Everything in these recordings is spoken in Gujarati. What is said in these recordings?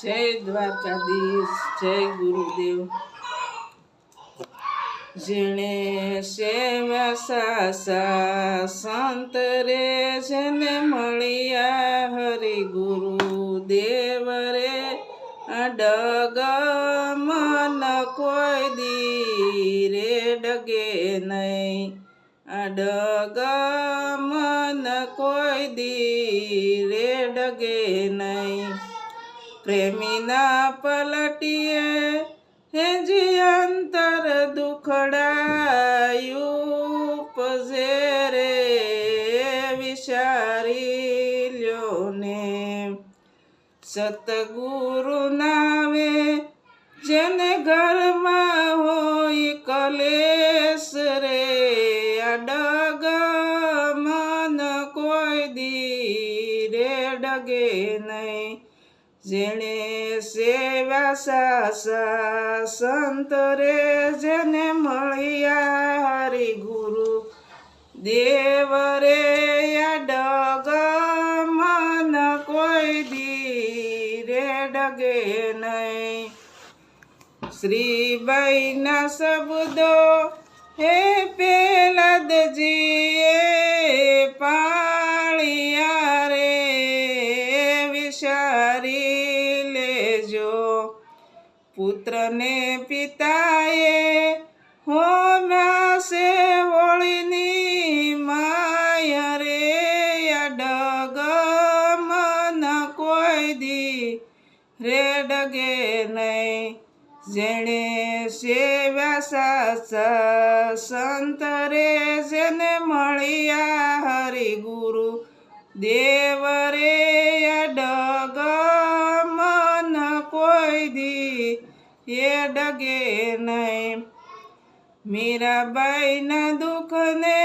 જય દ્વારકાધીશ, જય ગુરુદેવ. જેણે સેવ્યા સાસા સંત રે, જેને મળ્યા હરિ ગુરુદેવ રે, ડગ મન કોઈ દી રે ડગે નહીં, ડગ મન કોઈ દી રે ડગે નહીં. પ્રેમીના પલટીએ હેજી અંતર દુખડાયું પજે રે, વિચારી લ્યો ને સતગુરુ નાવે જેને ઘરમાં હોય કલેશ રે, ડગ મન કોઈ દી રે ડગે નહીં. જેણે સેવ્યા સાસા સંત રે, જેને મળ્યા હરિ ગુરુ દેવ રે, ડગ મન કોઈ દી રે ડગે નહીં. શ્રીબાઈના શબ્દો હે પેલાદજીએ પાળ્યા રે, વિચારી લેજો પુત્રને પિતાએ હોમ્યા છે હોળીની માયા રે, ડગ મન કોઈ દી રે ડગે નહીં. જેણે સેવ્યા સાસા સંત રે, જેને મળ્યા હરિ ગુરુ દેવ રે, ડગ મન કોઈ દી એ ડગે નહીં. મીરાબાઈના દુઃખને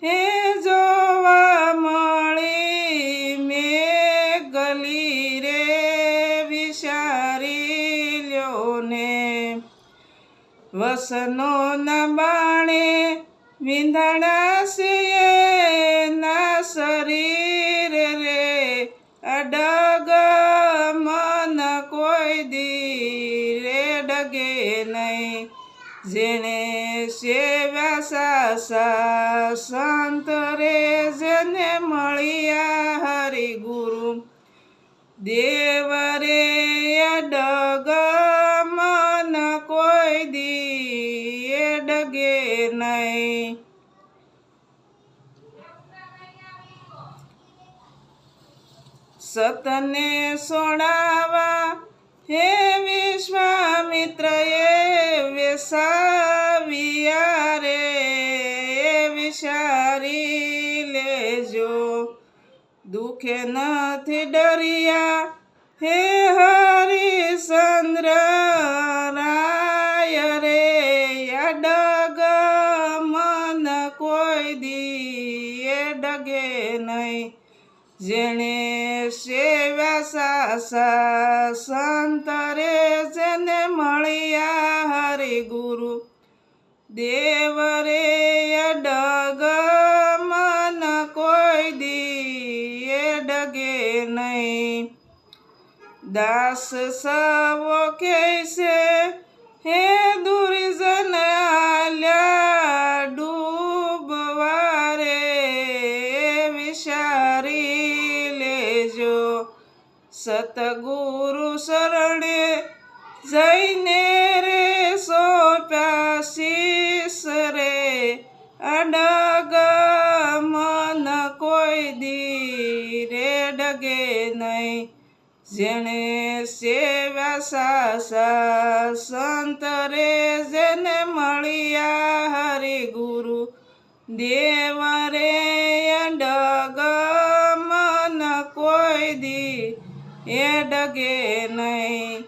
હે જોવા મળી મેં ગલી રે, વિચારી લ્યો ને વસનો ના બાણે વિંધણા છે ના શરીર રે, ડગ મન કોઈ દી રે ડગે નહીં. જેણે સેવ્યા સાસા સંત રે, જેને મળ્યા હરિ ગુરુ દેવ રે, ડગ મન કોઈ દી એ ડગે નહીં. સતને સોડાવા હે વિશ્વામિત્રએ વેસાવ્યા રે, વિચારી લેજો દુખે નથી ડરિયા હે હરિશ્ચંદ્ર રાય રે, ડગ મન કોઈ દી એ ડગે નહીં. જેણે સેવ્યા સાસા સંત રે, જેને મળ્યા હરિ ગુરુ દેવ રે, ડગ મન કોઈ દી એ ડગે નહીં. દાસ સવો કે છે હે દુર્જન આલ્યા ડૂબવા રે, વિચારી લેજો સતગુરુ શરણે જઈને રે, સોંપ્યા શીશ રે, ડગ મન કોઈ દી રે ડગે નહીં. જેણે સેવ્યા સાસા સંત રે, જેને મળ્યા હરિ ગુરુ દેવ રે, ડગ મન કોઈ દી એ ડગે નહીં,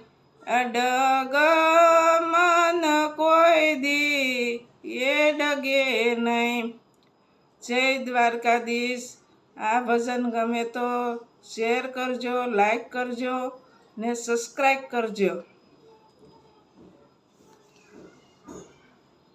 ડગ મન કોઈ દી એ ડગે નહીં. જય દ્વારકાધીશ. આ ભજન ગમે તો શેર કરજો, લાઈક કરજો ને સબસ્ક્રાઈબ કરજો.